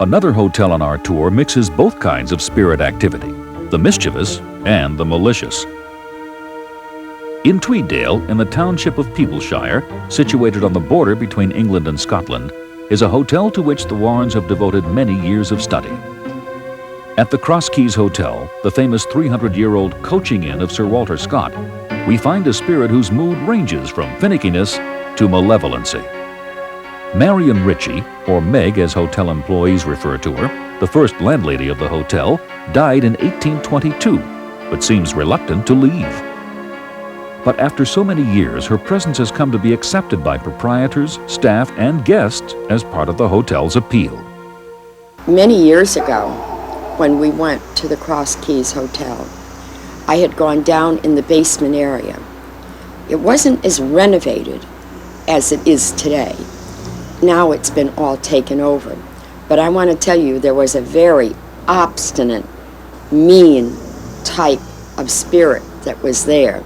Another hotel on our tour mixes both kinds of spirit activity, the mischievous and the malicious. In Tweeddale, in the township of Peebleshire, situated on the border between England and Scotland, is a hotel to which the Warrens have devoted many years of study. At the Cross Keys Hotel, the famous 300-year-old coaching inn of Sir Walter Scott, we find a spirit whose mood ranges from finickiness to malevolency. Marion Ritchie, or Meg as hotel employees refer to her, the first landlady of the hotel, died in 1822, but seems reluctant to leave. But after so many years, her presence has come to be accepted by proprietors, staff, and guests as part of the hotel's appeal. Many years ago, when we went to the Cross Keys Hotel, I had gone down in the basement area. It wasn't as renovated as it is today. Now it's been all taken over. But I want to tell you, there was a very obstinate, mean type of spirit that was there.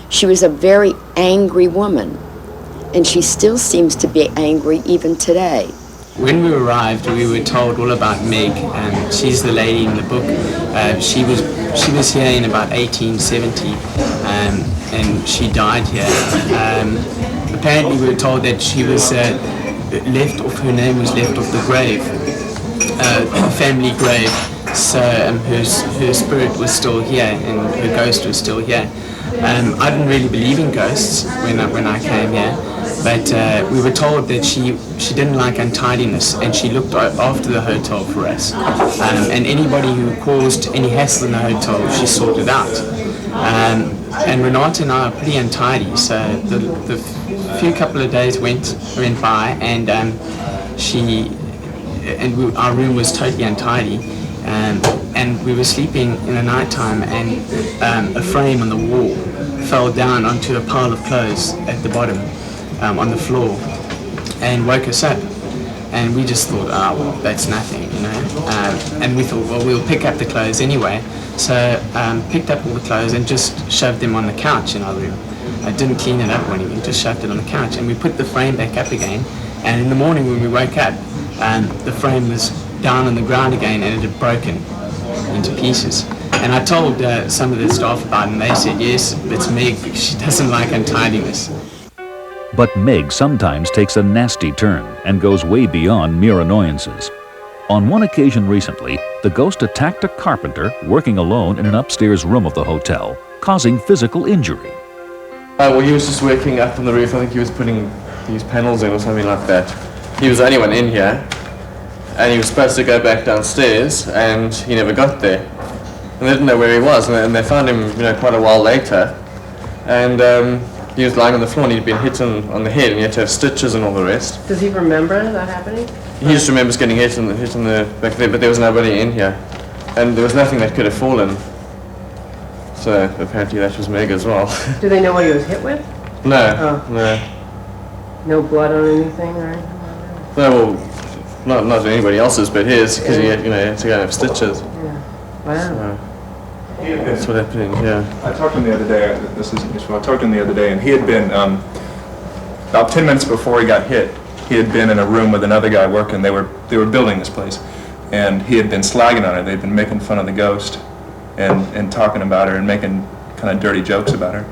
She was a very angry woman, and she still seems to be angry even today. When we arrived, we were told all about Meg. She's the lady in the book. She was here in about 1870, and she died here. Apparently, we were told that she was left off. Her name was left off the grave, the family grave. So her spirit was still here, and her ghost was still here. I didn't really believe in ghosts when I came here. But we were told that she didn't like untidiness, and she looked after the hotel for us. And anybody who caused any hassle in the hotel, she sorted out. And Renata and I are pretty untidy, so the few couple of days went by, and our room was totally untidy. And we were sleeping in the night time, and a frame on the wall fell down onto a pile of clothes at the bottom. On the floor, and woke us up, and we just thought, well, that's nothing, you know. And we thought, well, we'll pick up the clothes anyway. So picked up all the clothes and just shoved them on the couch in our room. I didn't clean it up or anything, just shoved it on the couch, and we put the frame back up again. And in the morning when we woke up, the frame was down on the ground again, and it had broken into pieces. And I told some of the staff about it, and they said, yes, it's Meg, because she doesn't like untidiness. But Meg sometimes takes a nasty turn and goes way beyond mere annoyances. On one occasion recently, the ghost attacked a carpenter working alone in an upstairs room of the hotel, causing physical injury. Well, he was just working up on the roof. I think he was putting these panels in or something like that. He was the only one in here, and he was supposed to go back downstairs, and he never got there. And they didn't know where he was, and they found him, quite a while later. And he was lying on the floor, and he'd been hit on the head, and he had to have stitches and all the rest. Does he remember that happening? He just remembers getting hit in the back there, but there was nobody in here. And there was nothing that could have fallen. So apparently that was Meg as well. Do they know what he was hit with? No, no. No blood on anything or anything? No, well, not anybody else's, but his, because he had, had to go and have stitches. Yeah. Wow. So, that's what happened, yeah. I talked to him the other day, this isn't useful, I talked to him the other day, and he had been, about 10 minutes before he got hit, he had been in a room with another guy working. They were building this place, and he had been slagging on her. They'd been making fun of the ghost and talking about her and making kind of dirty jokes about her.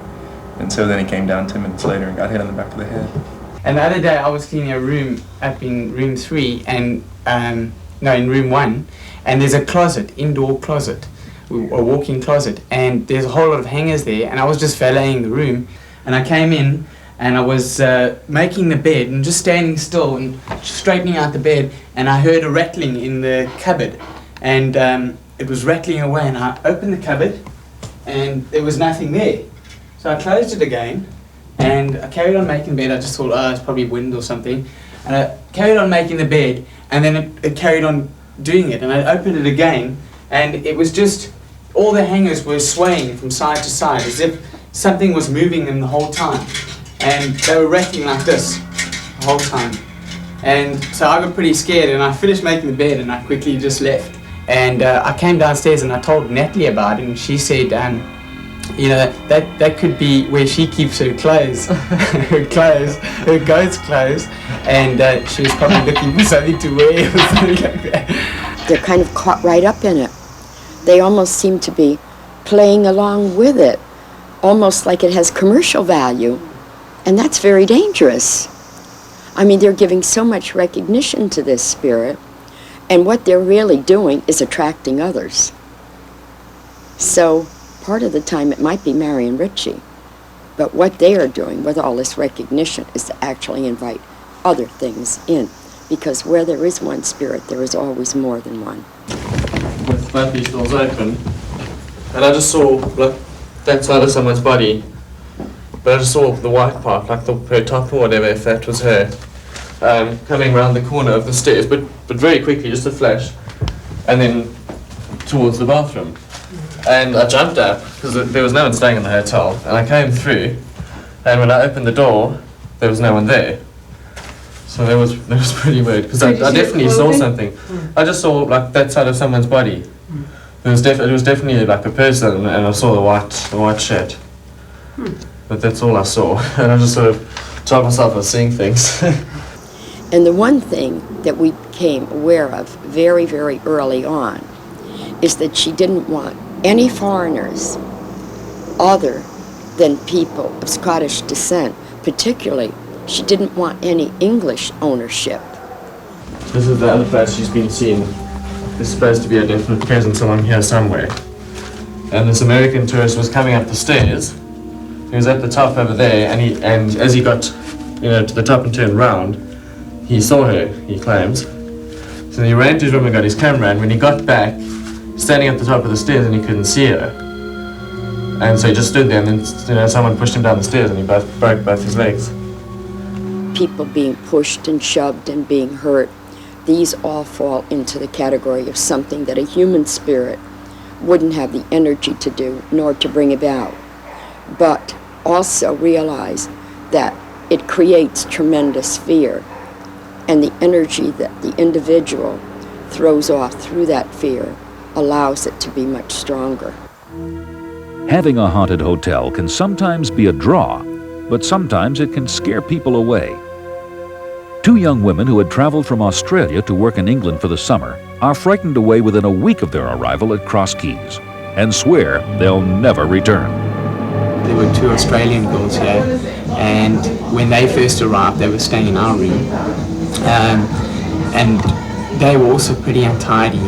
And so then he came down 10 minutes later and got hit on the back of the head. And the other day I was cleaning a room up in room 3, and in room 1, and there's a closet, indoor closet, a walk-in closet, and there's a whole lot of hangers there, and I was just valeting the room, and I came in and I was making the bed and just standing still and straightening out the bed, and I heard a rattling in the cupboard, and it was rattling away, and I opened the cupboard and there was nothing there. So I closed it again and I carried on making the bed. I just thought, it's probably wind or something, and I carried on making the bed, and then it carried on doing it, and I opened it again, and it was just, all the hangers were swaying from side to side as if something was moving them the whole time, and they were rattling like this the whole time. And so I got pretty scared, and I finished making the bed and I quickly just left. And I came downstairs and I told Natalie about it, and she said you know, that could be where she keeps her clothes, her goat's clothes, and she was probably looking for something to wear or something like that. They're kind of caught right up in it. They almost seem to be playing along with it, almost like it has commercial value, and that's very dangerous. I mean, they're giving so much recognition to this spirit, and what they're really doing is attracting others. So part of the time it might be Marion Ritchie, but what they are doing with all this recognition is to actually invite other things in, because where there is one spirit, there is always more than one. With both these doors open, and I just saw like that side of someone's body, but I just saw the white part, like her top or whatever, if that was her, coming around the corner of the stairs, but very quickly, just a flash, and then towards the bathroom. And I jumped up, because there was no one staying in the hotel, and I came through, and when I opened the door, there was no one there. So that was pretty weird, because I definitely saw something. I just saw like that side of someone's body. It was definitely like a person, and I saw the white shirt. But that's all I saw, and I just sort of told myself I was seeing things. And the one thing that we became aware of very, very early on is that she didn't want any foreigners other than people of Scottish descent. Particularly, she didn't want any English ownership. This is the other place she's been seen. There's supposed to be a definite presence along here somewhere. And this American tourist was coming up the stairs. He was at the top over there, and as he got, to the top and turned round, he saw her, he claims. So he ran to his room and got his camera, and when he got back, standing at the top of the stairs, and he couldn't see her. And so he just stood there, and then someone pushed him down the stairs, and he broke both his legs. People being pushed and shoved and being hurt, these all fall into the category of something that a human spirit wouldn't have the energy to do, nor to bring about. But also realize that it creates tremendous fear, and the energy that the individual throws off through that fear allows it to be much stronger. Having a haunted hotel can sometimes be a draw, but sometimes it can scare people away. Two young women who had traveled from Australia to work in England for the summer are frightened away within a week of their arrival at Cross Keys and swear they'll never return. There were two Australian girls here, and when they first arrived, they were staying in our room, and they were also pretty untidy.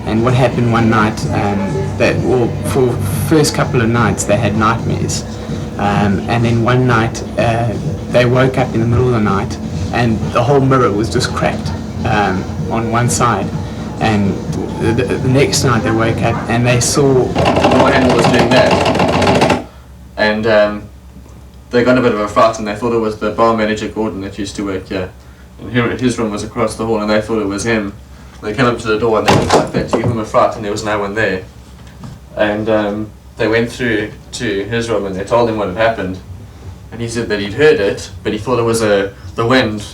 And what happened one night, for the first couple of nights they had nightmares, and then one night they woke up in the middle of the night and the whole mirror was just cracked on one side, and the next night they woke up and they saw My handler was doing that, and they got a bit of a fright, and they thought it was the bar manager Gordon that used to work here, and his room was across the hall, and they thought it was him. They came up to the door and they looked like that to give him a fright, and there was no one there. And they went through to his room and they told him what had happened. And he said that he'd heard it, but he thought it was the wind,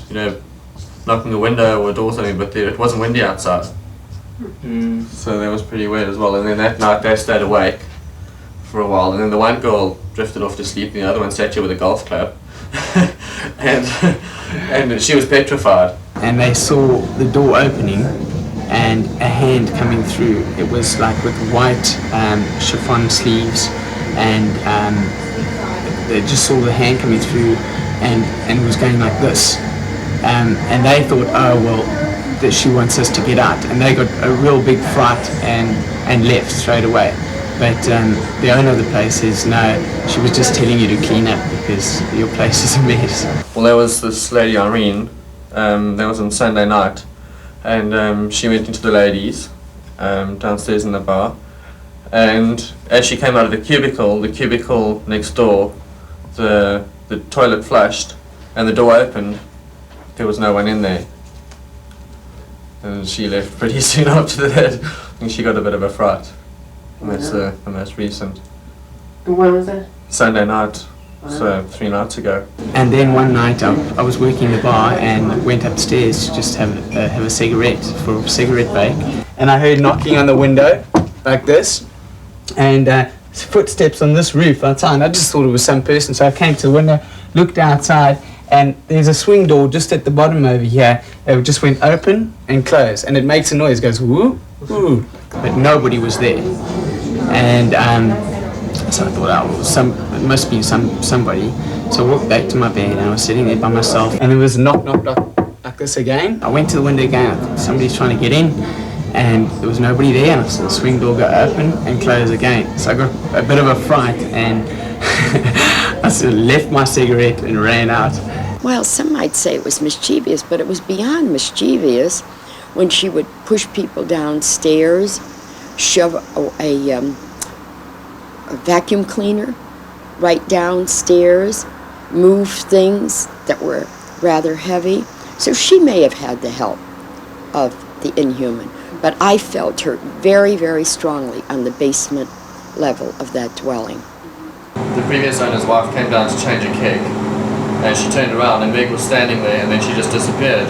knocking the window or a door or something, but it wasn't windy outside. So that was pretty weird as well. And then that night they stayed awake for a while, and then the one girl drifted off to sleep and the other one sat here with a golf club. and she was petrified. And they saw the door opening and a hand coming through. It was like with white chiffon sleeves, and they just saw the hand coming through and was going like this. And they thought, oh well, that she wants us to get out. And they got a real big fright and left straight away. But the owner of the place says, no, she was just telling you to clean up because your place is a mess. Well, there was this lady Irene, that was on Sunday night, and she went into the ladies downstairs in the bar, and as she came out of the cubicle next door, the toilet flushed and the door opened. There was no one in there, and she left pretty soon after that. I think she got a bit of a fright. And that's the most recent. And when was that? Sunday night, so 3 nights ago. And then one night I was working the bar and went upstairs to just have a cigarette for a cigarette break. And I heard knocking on the window like this, and footsteps on this roof outside. I just thought it was some person, so I came to the window, looked outside, and there's a swing door just at the bottom over here. It just went open and close, and it makes a noise, goes woo, woo, but nobody was there. And so I thought, oh, it must be somebody. So I walked back to my bed, and I was sitting there by myself, and there was a knock, knock, knock, like this again. I went to the window again. I thought somebody's trying to get in, and there was nobody there, and I saw the swing door go open and close again. So I got a bit of a fright, and I sort of left my cigarette and ran out. Well, some might say it was mischievous, but it was beyond mischievous when she would push people downstairs, shove a vacuum cleaner right downstairs, move things that were rather heavy. So she may have had the help of the inhuman, but I felt her very, very strongly on the basement level of that dwelling. The previous owner's wife came down to change a keg, and she turned around and Meg was standing there, and then she just disappeared.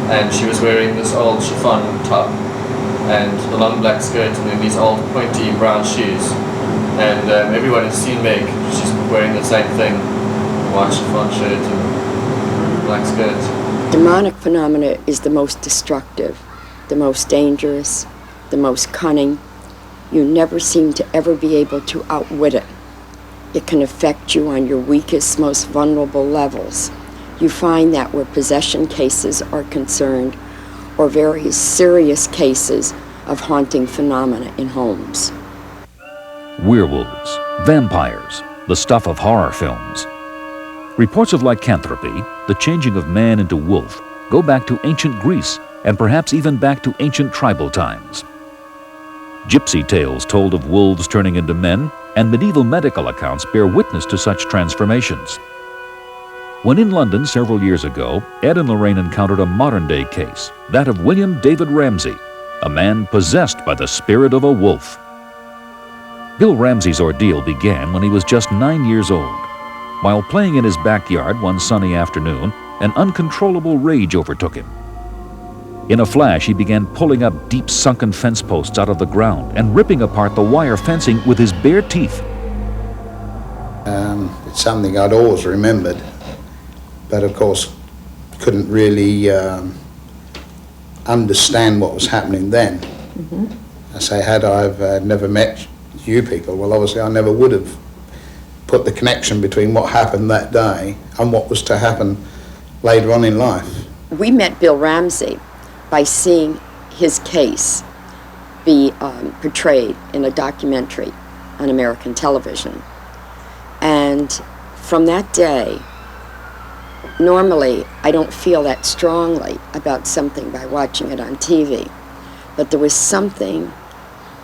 And she was wearing this old chiffon top and a long black skirt and then these old pointy brown shoes. And everyone has seen Meg. She's wearing the same thing, white chiffon shirt and black skirt. Demonic phenomena is the most destructive, the most dangerous, the most cunning. You never seem to ever be able to outwit it. It can affect you on your weakest, most vulnerable levels. You find that where possession cases are concerned, or very serious cases of haunting phenomena in homes. Werewolves, vampires, the stuff of horror films. Reports of lycanthropy, the changing of man into wolf, go back to ancient Greece and perhaps even back to ancient tribal times. Gypsy tales told of wolves turning into men, and medieval medical accounts bear witness to such transformations. When in London several years ago, Ed and Lorraine encountered a modern-day case, that of William David Ramsey, a man possessed by the spirit of a wolf. Bill Ramsey's ordeal began when he was just 9 years old. While playing in his backyard one sunny afternoon, an uncontrollable rage overtook him. In a flash, he began pulling up deep sunken fence posts out of the ground and ripping apart the wire fencing with his bare teeth. It's something I'd always remembered, but of course couldn't really understand what was happening then. I say, had I never met you people, well, obviously I never would have put the connection between what happened that day and what was to happen later on in life. We met Bill Ramsey by seeing his case be portrayed in a documentary on American television. And from that day, normally I don't feel that strongly about something by watching it on TV, but there was something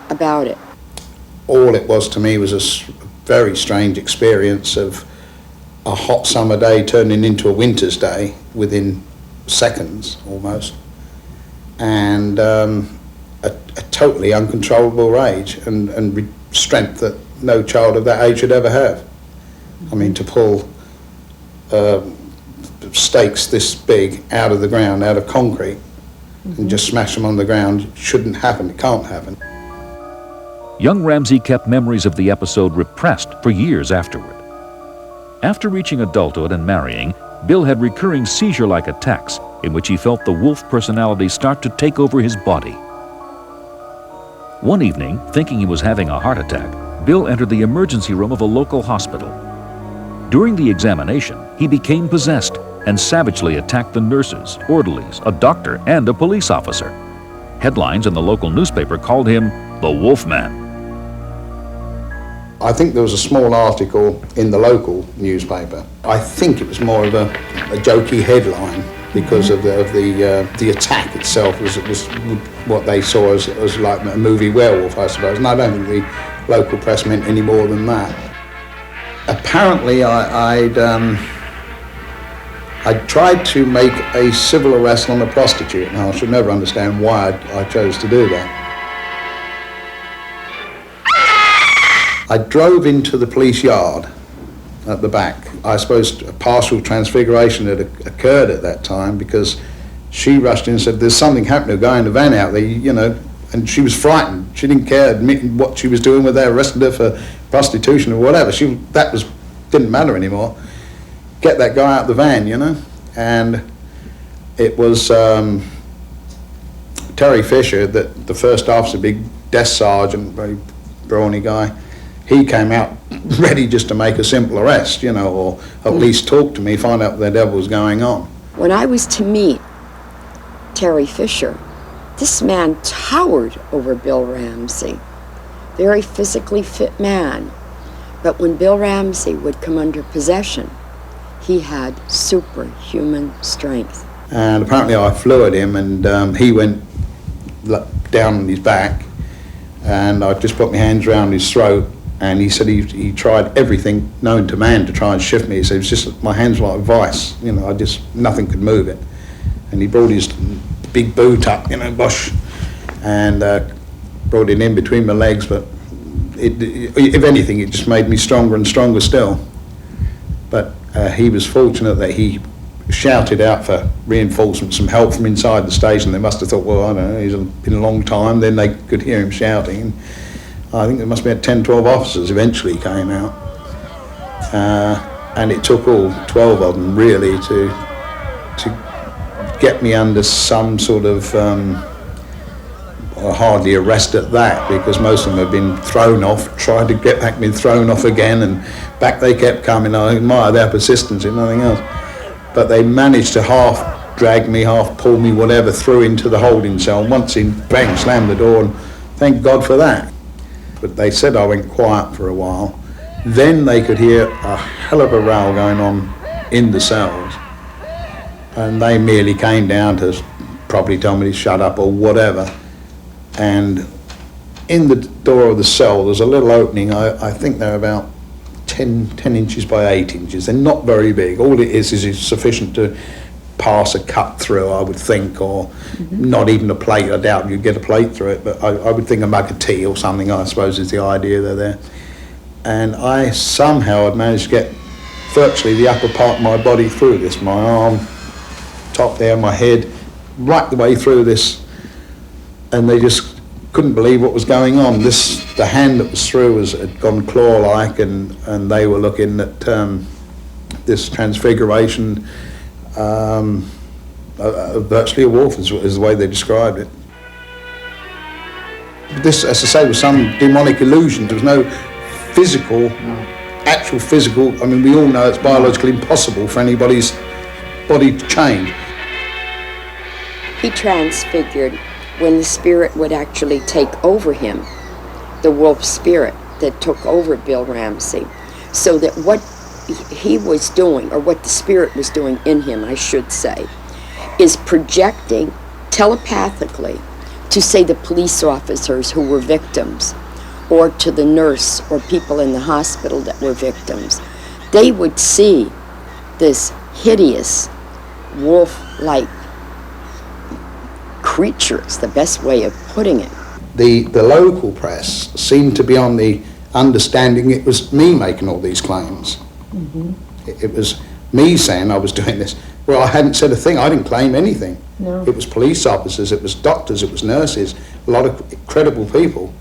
about it. All it was to me was a very strange experience of a hot summer day turning into a winter's day within seconds almost, and a totally uncontrollable rage and strength that no child of that age should ever have. I mean, to pull stakes this big out of the ground, out of concrete, and just smash them on the ground shouldn't happen, it can't happen. Young Ramsey kept memories of the episode repressed for years afterward. After reaching adulthood and marrying, Bill had recurring seizure-like attacks in which he felt the wolf personality start to take over his body. One evening, thinking he was having a heart attack, Bill entered the emergency room of a local hospital. During the examination, he became possessed and savagely attacked the nurses, orderlies, a doctor, and a police officer. Headlines in the local newspaper called him the Wolfman. I think there was a small article in the local newspaper. I think it was more of a jokey headline because of the attack itself was what they saw as like a movie werewolf, I suppose. And I don't think the local press meant any more than that. Apparently, I'd tried to make a civil arrest on a prostitute. Now, I should never understand why I chose to do that. I drove into the police yard at the back. I suppose a partial transfiguration had occurred at that time because she rushed in and said, "There's something happening, a guy in the van out there, you know, And she was frightened. She didn't care admitting what she was doing with her, arrested her for prostitution or whatever. Didn't matter anymore. Get that guy out the van, you know? And it was Terry Fisher, the first officer, big desk sergeant, very brawny guy. He came out ready just to make a simple arrest, you know, or at least talk to me, find out what the devil was going on. When I was to meet Terry Fisher, this man towered over Bill Ramsey. Very physically fit man. But when Bill Ramsey would come under possession, he had superhuman strength. And apparently I flew at him, and he went down on his back, and I just put my hands around his throat, and he said he tried everything known to man to try and shift me. He said it was just, my hands were like a vice, you know, nothing could move it. And he brought his big boot up, you know, bosh, and brought it in between my legs, but if anything, it just made me stronger and stronger still. But he was fortunate that he shouted out for reinforcements, some help from inside the station. They must have thought, well, I don't know, he's been a long time. Then they could hear him shouting. I think there must be 10, 12 officers eventually came out. And it took all 12 of them really to get me under some sort of, hardly arrest at that, because most of them had been thrown off, tried to get back, been thrown off again, and back they kept coming. I admire their persistence, if nothing else. But they managed to half drag me, half pull me, whatever, through into the holding cell. Once in, bang, slammed the door, and thank God for that. But they said I went quiet for a while. Then they could hear a hell of a row going on in the cells. And they merely came down to probably tell me to shut up or whatever. And in the door of the cell, there's a little opening. I think they're about 10 inches by 8 inches. They're not very big. All it is sufficient to pass a cut through, I would think, or not even a plate. I doubt you'd get a plate through it, but I would think a mug of tea or something, I suppose, is the idea they're there. And I somehow had managed to get virtually the upper part of my body through this, my arm, top there, my head, right the way through this, and they just couldn't believe what was going on. The hand that was through had gone claw-like, and they were looking at this transfiguration, virtually a wolf is the way they described it. This, as I say, was some demonic illusion. There was no actual physical, I mean, we all know it's biologically impossible for anybody's body to change. He transfigured when the spirit would actually take over him, the wolf spirit that took over Bill Ramsey, so that what he was doing, or what the spirit was doing in him, I should say, is projecting telepathically to, say, the police officers who were victims, or to the nurse or people in the hospital that were victims. They would see this hideous wolf-like creature, is the best way of putting it. The local press seemed to be on the understanding it was me making all these claims. It was me saying I was doing this. Well, I hadn't said a thing. I didn't claim anything. No. It was police officers, it was doctors, it was nurses, a lot of credible people.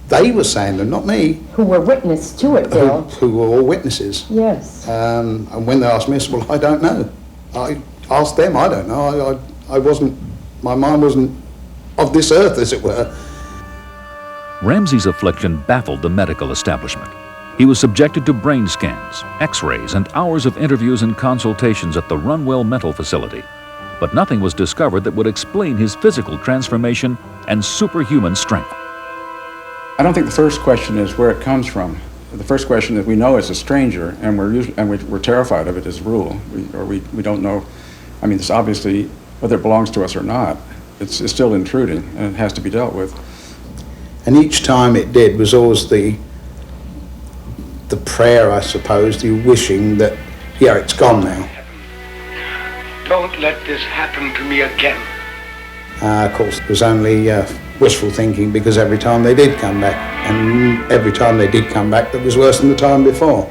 They were saying them, not me. Who were witness to it, Bill. Who were all witnesses. Yes. And when they asked me, I said, well, I don't know. I asked them, I don't know. I wasn't, my mind wasn't of this earth, as it were. Ramsey's affliction baffled the medical establishment. He was subjected to brain scans, x-rays, and hours of interviews and consultations at the Runwell Mental Facility. But nothing was discovered that would explain his physical transformation and superhuman strength. I don't think the first question is where it comes from. The first question is, we know it's a stranger, and we're terrified of it as a rule. We don't know. I mean, it's obviously, whether it belongs to us or not, it's still intruding, and it has to be dealt with. And each time it did was always the prayer, I suppose, the wishing that, yeah, it's gone now. Don't let this happen to me again. Of course, it was only wishful thinking, because every time they did come back, and every time they did come back, that was worse than the time before.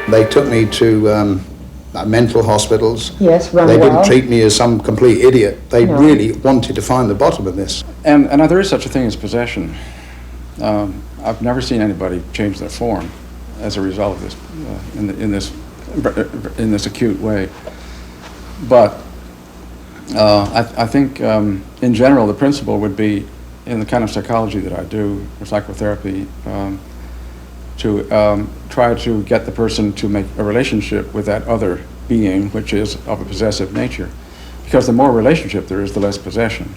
They took me to mental hospitals. Yes, run They well. didn't treat me as some complete idiot. They No. really wanted to find the bottom of this. And there is such a thing as possession. I've never seen anybody change their form as a result of this, in this acute way. But I think in general the principle would be, in the kind of psychology that I do, or psychotherapy, to try to get the person to make a relationship with that other being, which is of a possessive nature. Because the more relationship there is, the less possession.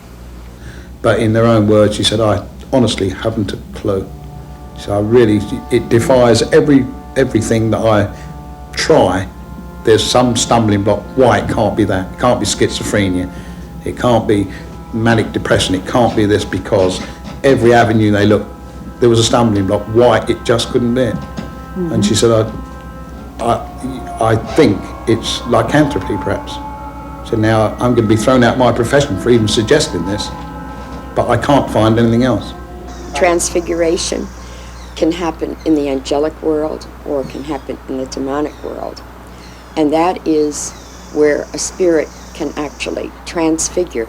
But in their own words, she said, I honestly haven't a clue. So it defies everything that I try. There's some stumbling block why it can't be that. It can't be schizophrenia. It can't be manic depression. It can't be this, because every avenue they look, there was a stumbling block why it just couldn't be it. Mm-hmm. And she said, I think it's lycanthropy perhaps. So now I'm going to be thrown out my profession for even suggesting this, but I can't find anything else. Transfiguration can happen in the angelic world or it can happen in the demonic world. And that is where a spirit can actually transfigure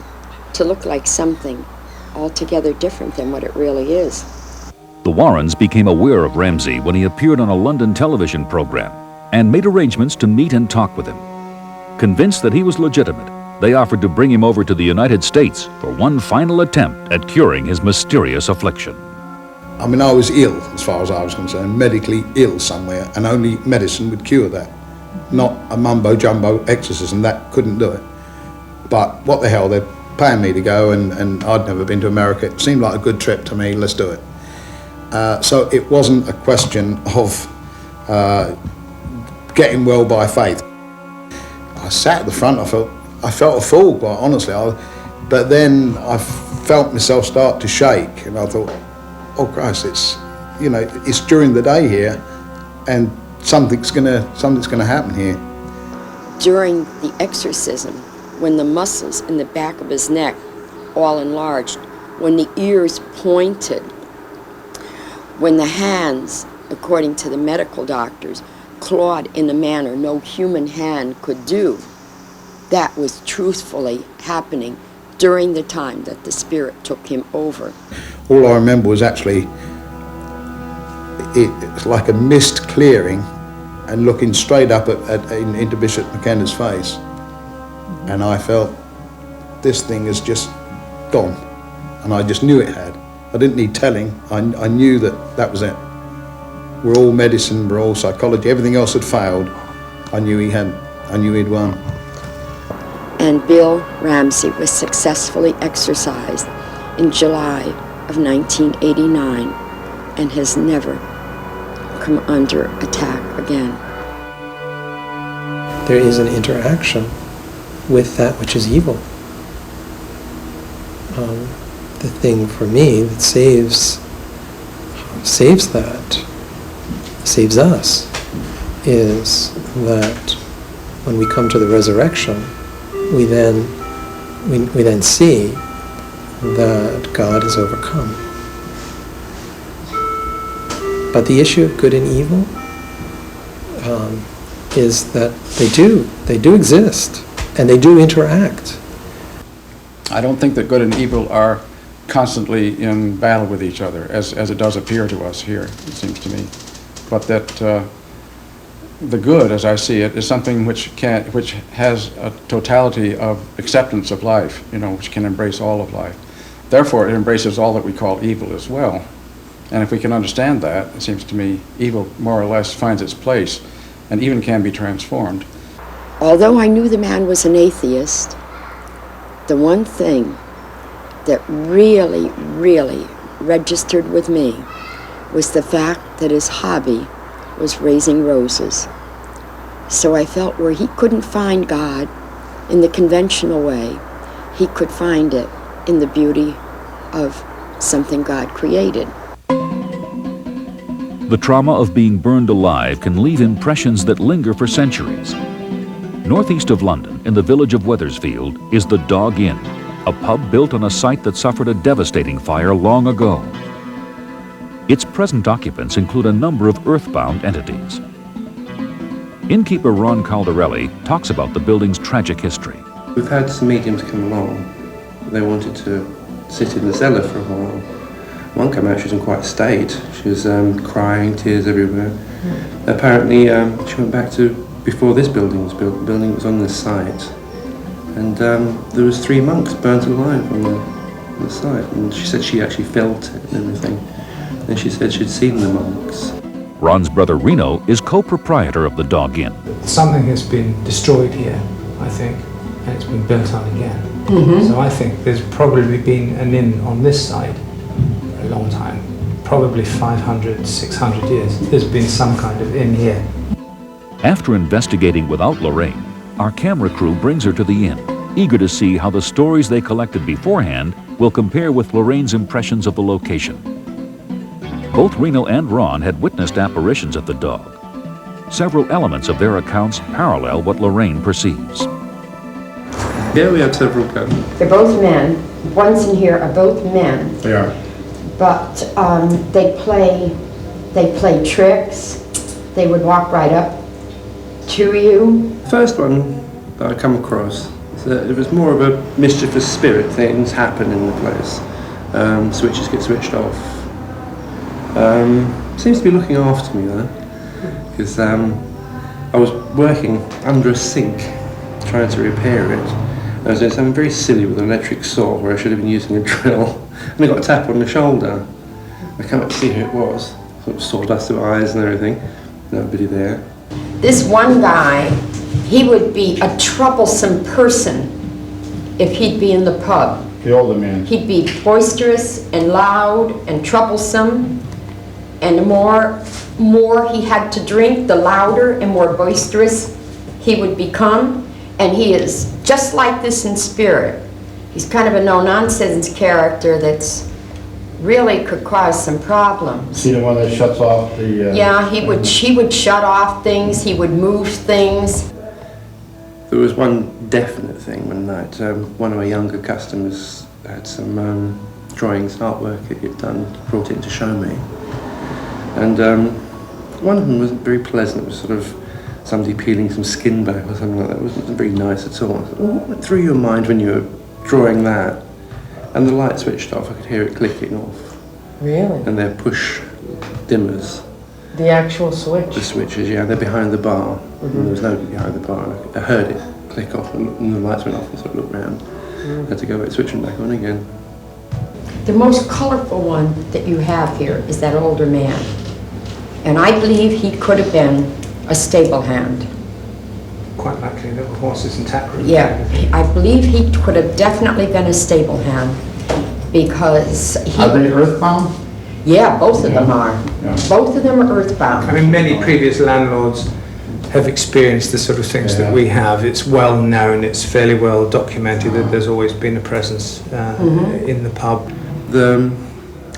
to look like something altogether different than what it really is. The Warrens became aware of Ramsay when he appeared on a London television program and made arrangements to meet and talk with him. Convinced that he was legitimate, they offered to bring him over to the United States for one final attempt at curing his mysterious affliction. I mean, I was ill, as far as I was concerned, medically ill somewhere, and only medicine would cure that. Not a mumbo-jumbo exorcism, that couldn't do it. But what the hell, they're paying me to go, and I'd never been to America. It seemed like a good trip to me, let's do it. So it wasn't a question of getting well by faith. I sat at the front, I felt a fool, quite honestly, but then I felt myself start to shake, and I thought, oh Christ, it's during the day here, and something's gonna happen here. During the exorcism, when the muscles in the back of his neck all enlarged, when the ears pointed, when the hands, according to the medical doctors, clawed in a manner no human hand could do, that was truthfully happening during the time that the spirit took him over. All I remember was actually it's like a mist clearing and looking straight up into Bishop McKenna's face, and I felt this thing has just gone, and I just knew it had. I didn't need telling. I knew that was it. We're all medicine, we're all psychology. Everything else had failed. I knew he'd won. And Bill Ramsay was successfully exorcised in July of 1989 and has never come under attack again. There is an interaction with that which is evil. The thing for me that saves us, is that when we come to the resurrection, we then see that God is overcome. But the issue of good and evil is that they do exist, and they do interact. I don't think that good and evil are constantly in battle with each other, as it does appear to us here, it seems to me. But that the good, as I see it, is something which has a totality of acceptance of life, which can embrace all of life. Therefore, it embraces all that we call evil as well. And if we can understand that, it seems to me, evil more or less finds its place and even can be transformed. Although I knew the man was an atheist, the one thing that really, really registered with me was the fact that his hobby was raising roses. So I felt where he couldn't find God in the conventional way, he could find it in the beauty of something God created. The trauma of being burned alive can leave impressions that linger for centuries. Northeast of London, in the village of Wethersfield, is the Dog Inn, a pub built on a site that suffered a devastating fire long ago. Its present occupants include a number of earthbound entities. Innkeeper Ron Caldarelli talks about the building's tragic history. We've had some mediums come along. They wanted to sit in the cellar for a while. One came out, she was in quite a state. She was crying, tears everywhere. Apparently, she went back to before this building was built. The building was on this site. And there was 3 monks burnt alive on the site. And she said she actually felt it and everything. And she said she'd seen the monks. Ron's brother Reno is co-proprietor of the Dog Inn. Something has been destroyed here, I think, and it's been built on again. So I think there's probably been an inn on this site for a long time, probably 500, 600 years. There's been some kind of inn here. After investigating without Lorraine, our camera crew brings her to the inn, eager to see how the stories they collected beforehand will compare with Lorraine's impressions of the location. Both Reno and Ron had witnessed apparitions at the Dog. Several elements of their accounts parallel what Lorraine perceives. Yeah, we had several come. They're both men. Ones in here are both men. They are. But they play tricks. They would walk right up to you. The first one that I come across, it was more of a mischievous spirit. Things happen in the place. Switches get switched off. Seems to be looking after me though, because I was working under a sink trying to repair it. I was doing something very silly with an electric saw where I should have been using a drill, and I got a tap on the shoulder. I came up to see who it was, sort of sawdust of eyes and everything, nobody there. This one guy, he would be a troublesome person if he'd be in the pub. The older man. He'd be boisterous and loud and troublesome, and the more he had to drink, the louder and more boisterous he would become. And he is just like this in spirit. He's kind of a no-nonsense character that's really could cause some problems. See the one that shuts off the... Yeah, he would shut off things, he would move things. There was one definite thing one night. One of my younger customers had some drawings, artwork that he'd done, brought it in to show me. And one of them wasn't very pleasant. It was sort of somebody peeling some skin back or something like that. It wasn't very nice at all. I thought, what went through your mind when you were drawing that? And the light switched off. I could hear it clicking off. Really? And they're push dimmers. The actual switch? The switches, yeah. They're behind the bar. And there was nobody behind the bar. I heard it click off and the lights went off and sort of looked round. I had to go back, switch them back on again. The most colorful one that you have here is that older man. And I believe he could have been a stable hand. Quite likely there were horses in tap room. Yeah, I believe he could have definitely been a stable hand because he... Are they earthbound? Yeah, both of them are. Yeah. Both of them are earthbound. I mean, many previous landlords have experienced the sort of things that we have. It's well known, it's fairly well documented that there's always been a presence in the pub. The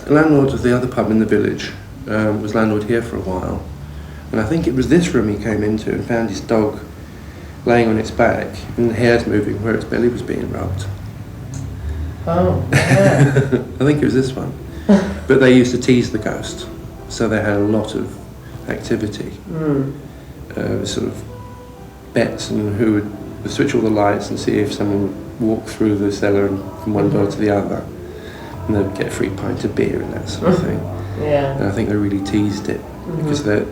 landlord of the other pub in the village was landlord here for a while. And I think it was this room he came into and found his dog laying on its back and the hairs moving where its belly was being rubbed. Oh, yeah. I think it was this one. But they used to tease the ghost, so they had a lot of activity. Sort of bets on who would switch all the lights and see if someone would walk through the cellar and from one door to the other. And they'd get a free pint of beer and that sort of thing. Yeah. And I think they really teased it. Because the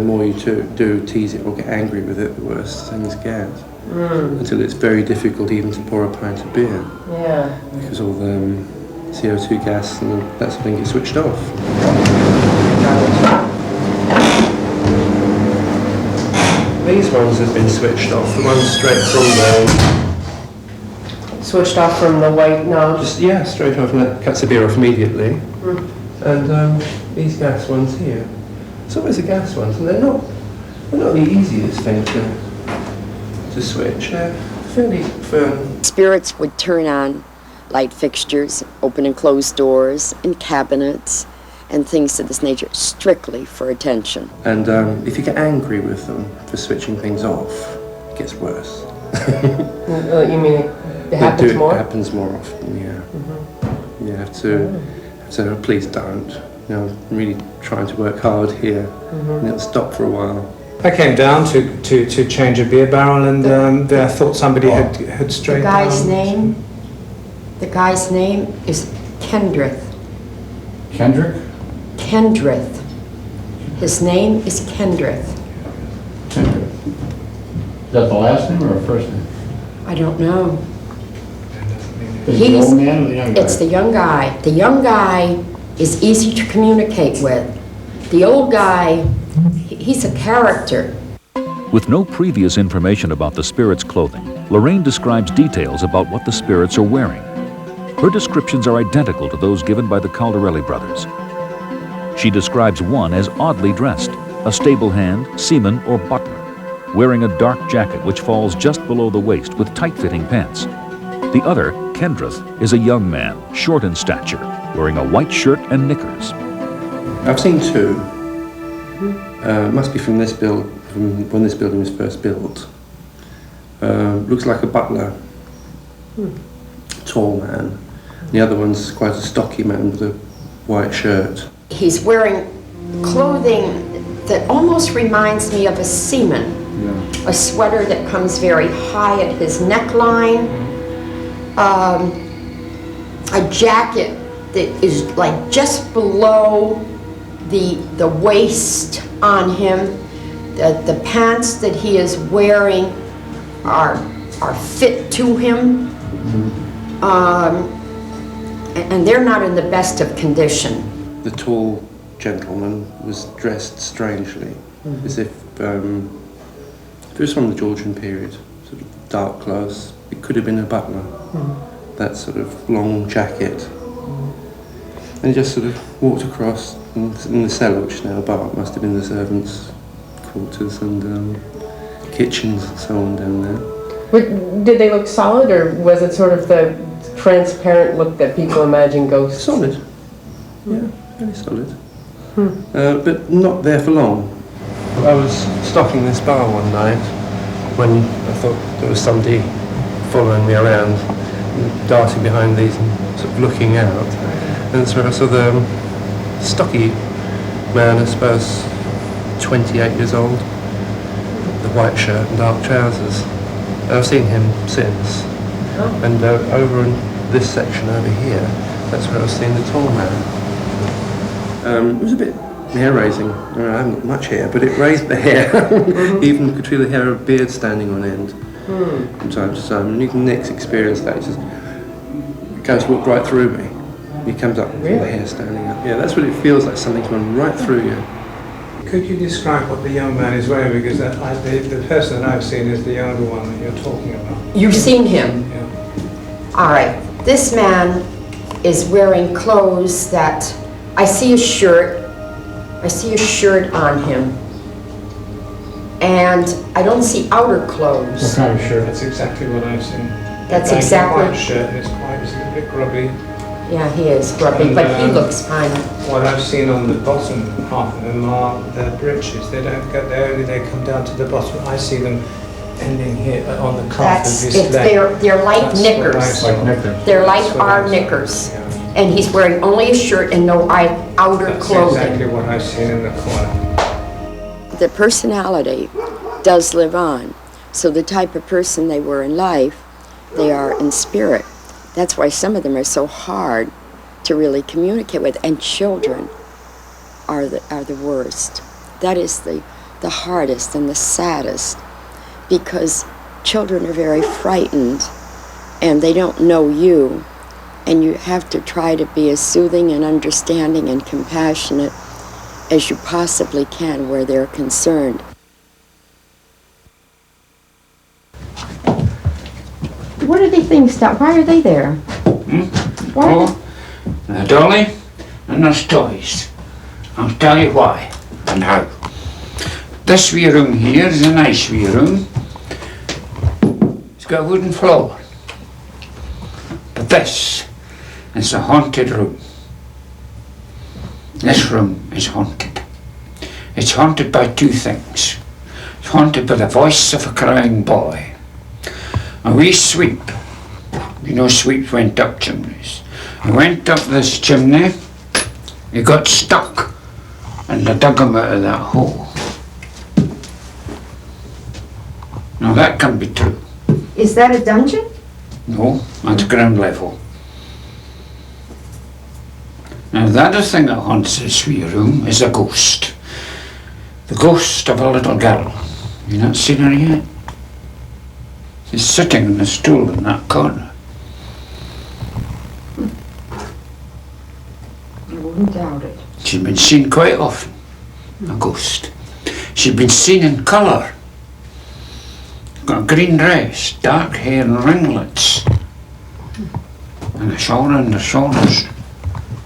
more you do tease it or get angry with it, the worse things get. Until it's very difficult even to pour a pint of beer. Yeah. Because all the CO2 gas and that sort of thing gets switched off. These ones have been switched off. The ones straight from the... Switched off from the white nose? Just, yeah, straight off, and that cuts the beer off immediately. And these gas ones here. It's always the gas ones, and they're not the easiest thing to switch. They're fairly firm. Spirits would turn on light fixtures, open and close doors, and cabinets, and things of this nature, strictly for attention. And if you get angry with them for switching things off, it gets worse. You mean it happens more? It happens more often, yeah. You have to say, oh, please don't. You know, I'm really trying to work hard here, and it'll stop for a while. I came down to change a beer barrel, and there I thought somebody had strayed down. The guy's name is Kendrith. Kendrick? Kendrith. His name is Kendrith. Kendrick. Is that the last name or a first name? I don't know. Is it the old man or the young guy? It's the young guy. The young guy is easy to communicate with. The old guy, he's a character. With no previous information about the spirit's clothing, Lorraine describes details about what the spirits are wearing. Her descriptions are identical to those given by the Caldarelli brothers. She describes one as oddly dressed, a stable hand, seaman, or butler, wearing a dark jacket which falls just below the waist with tight-fitting pants. The other, Kendrith, is a young man, short in stature, wearing a white shirt and knickers. I've seen two. Must be from from when this building was first built. Looks like a butler, tall man. The other one's quite a stocky man with a white shirt. He's wearing clothing that almost reminds me of a seaman. Yeah. A sweater that comes very high at his neckline. A jacket that is like just below the waist on him. The pants that he is wearing are fit to him. And they're not in the best of condition. The tall gentleman was dressed strangely, as if it was from the Georgian period, sort of dark clothes. It could have been a butler, that sort of long jacket. And he just sort of walked across in the cellar, which is now a bar. It must have been the servants' quarters and kitchens and so on down there. Did they look solid, or was it sort of the transparent look that people imagine ghosts? Solid. Yeah, very solid. But not there for long. I was stocking this bar one night when I thought there was somebody following me around, darting behind these and sort of looking out. And that's where I saw the stocky man, I suppose 28 years old, the white shirt and dark trousers. And I've seen him since. And over in this section over here, that's where I was seeing the tall man. It was a bit hair-raising. I haven't got much hair, but it raised the hair. Even could feel the hair of beard standing on end from time to time. And you can next experience that. The ghost walked right through me. He comes up with the hair standing up. Yeah, that's what it feels like, something's gone right through you. Could you describe what the young man is wearing? Because the person that I've seen is the younger one that you're talking about. You've seen him? Yeah. All right. This man is wearing clothes that I see a shirt. I see a shirt on him. And I don't see outer clothes. What kind of shirt? That's exactly what I've seen. That's exactly. White shirt. It's a little bit grubby. Yeah, he is grubby, but he looks fine. What I've seen on the bottom half of them are their breeches. They don't go there; they come down to the bottom. I see them ending here on the calf of his leg. They're like knickers. They're like our knickers. Yeah. And he's wearing only a shirt and no outer clothing. That's exactly what I've seen in the corner. The personality does live on. So the type of person they were in life, they are in spirit. That's why some of them are so hard to really communicate with. And children are the worst. That is the hardest and the saddest, because children are very frightened and they don't know you, and you have to try to be as soothing and understanding and compassionate as you possibly can where they're concerned. What are these things down? Why are they there? Oh, they're dolly and there's toys. I'll tell you why and how. This wee room here is a nice wee room. It's got a wooden floor. But this is a haunted room. This room is haunted. It's haunted by two things. It's haunted by the voice of a crying boy. A wee sweep. You know, sweeps went up chimneys. He went up this chimney, he got stuck, and they dug him out of that hole. Now that can be true. Is that a dungeon? No, that's ground level. Now the other thing that haunts this wee room is a ghost. The ghost of a little girl. You not seen her yet? She's sitting on a stool in that corner. I wouldn't doubt it. She's been seen quite often, a ghost. She's been seen in colour. Got a green dress, dark hair and ringlets. And a shawl around her shoulders.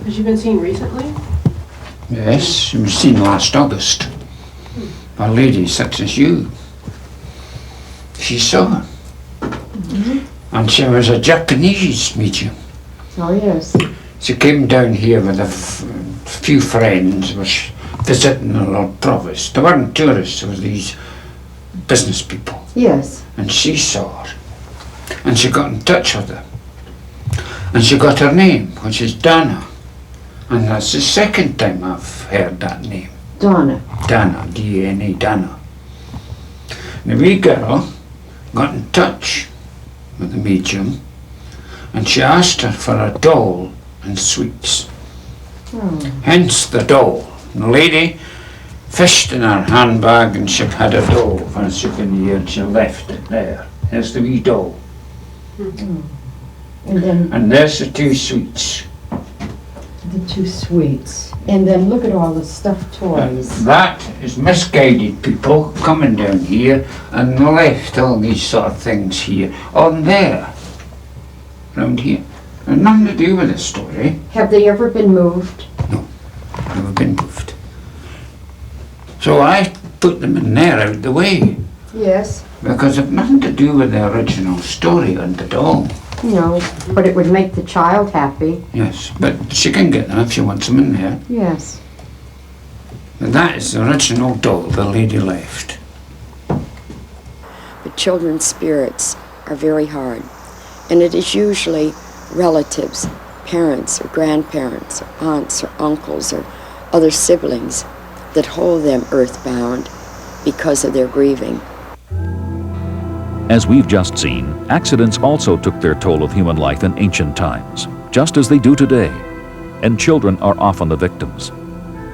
Has she been seen recently? Yes, she was seen last August. A lady such as you. She saw her. And she was a Japanese medium. Oh, yes. She came down here with a few friends, was visiting the Lord Provost. They weren't tourists, they were these business people. Yes. And she saw her. And she got in touch with her. And she got her name, which is Dana. And that's the second time I've heard that name. Donna. Dana, D-A-N-A, Dana. The wee girl got in touch with the medium and she asked her for a doll and sweets. Hence the doll. The lady fished in her handbag and she had a doll for a souvenir and she left it there. There's the wee doll. And there's the two sweets. The two sweets. And then look at all the stuffed toys. That is misguided people coming down here and left all these sort of things here on there, round here. And nothing to do with this story. Have they ever been moved? No, never been moved. So I put them in there out the way Yes. because it's nothing to do with the original story on the doll. No, but it would make the child happy. Yes, but she can get them if she wants them in there. Yes. And that is the original doll the lady left. But children's spirits are very hard. And it is usually relatives, parents or grandparents, or aunts or uncles or other siblings that hold them earthbound because of their grieving. As we've just seen, accidents also took their toll of human life in ancient times, just as they do today, and children are often the victims.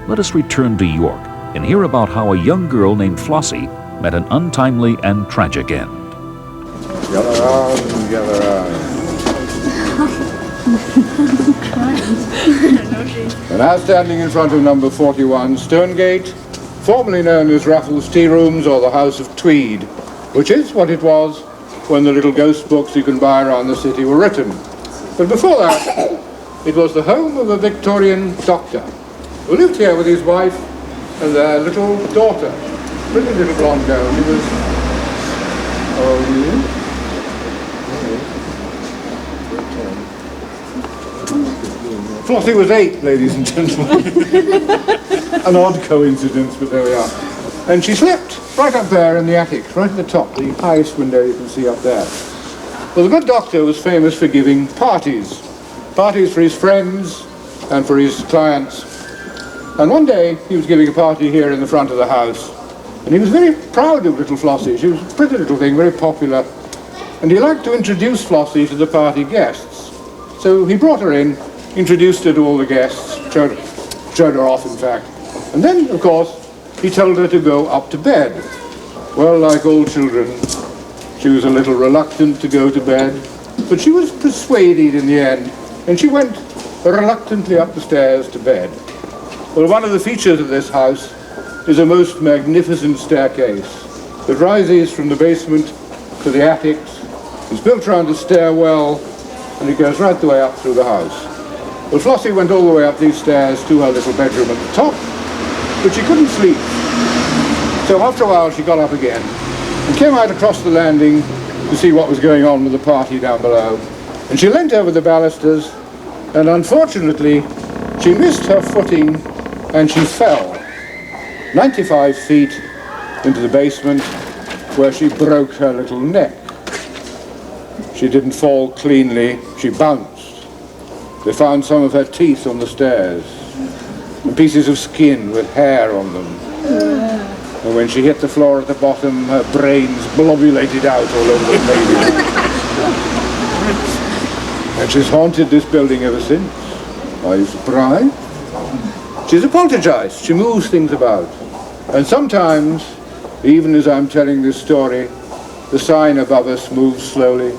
Let us return to York and hear about how a young girl named Flossie met an untimely and tragic end. Gather round, gather round. We're now standing in front of number 41 Stonegate, formerly known as Raffles Tea Rooms or the House of Tweed, which is what it was when the little ghost books you can buy around the city were written. But before that, it was the home of a Victorian doctor who lived here with his wife and their little daughter, pretty little blonde girl. She was, Flossie was 8, ladies and gentlemen. An odd coincidence, but there we are. And she slept right up there in the attic, right at the top, the highest window you can see up there. Well, the good doctor was famous for giving parties. Parties for his friends and for his clients. And one day he was giving a party here in the front of the house. And he was very proud of little Flossie. She was a pretty little thing, very popular. And he liked to introduce Flossie to the party guests. So he brought her in, introduced her to all the guests, showed her off, in fact. And then, of course, he told her to go up to bed. Well, like all children, she was a little reluctant to go to bed, but she was persuaded in the end, and she went reluctantly up the stairs to bed. Well, one of the features of this house is a most magnificent staircase that rises from the basement to the attics. It's built around a stairwell, and it goes right the way up through the house. Well, Flossie went all the way up these stairs to her little bedroom at the top, but she couldn't sleep. So after a while she got up again and came out across the landing to see what was going on with the party down below. And she leant over the balusters, and unfortunately she missed her footing and she fell 95 feet into the basement, where she broke her little neck. She didn't fall cleanly, she bounced. They found some of her teeth on the stairs, and pieces of skin with hair on them. And when she hit the floor at the bottom, her brains blobulated out all over the pavement. And she's haunted this building ever since. Are you surprised? She's a poltergeist. She moves things about. And sometimes, even as I'm telling this story, the sign above us moves slowly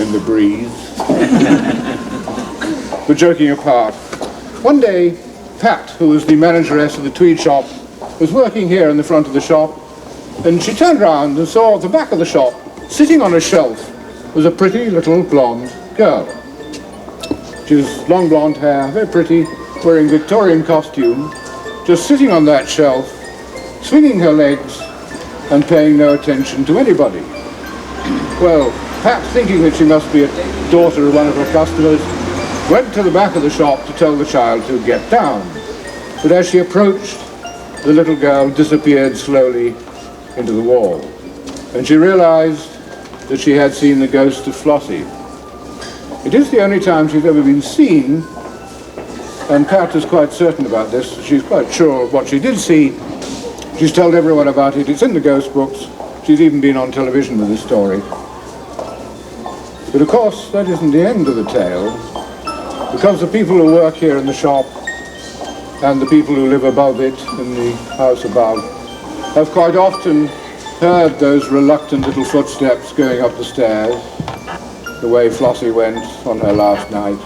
in the breeze. But joking apart, one day, Pat, who was the manageress of the tweed shop, was working here in the front of the shop, and she turned round and saw at the back of the shop, sitting on a shelf, was a pretty little blonde girl. She was long blonde hair, very pretty, wearing Victorian costume, just sitting on that shelf, swinging her legs and paying no attention to anybody. Well, Pat, thinking that she must be a daughter of one of her customers, went to the back of the shop to tell the child to get down. But as she approached, the little girl disappeared slowly into the wall. And she realized that she had seen the ghost of Flossie. It is the only time she's ever been seen, and Pat is quite certain about this. She's quite sure of what she did see. She's told everyone about it. It's in the ghost books. She's even been on television with this story. But of course, that isn't the end of the tale, because the people who work here in the shop and the people who live above it, in the house above, have quite often heard those reluctant little footsteps going up the stairs, the way Flossie went on her last night.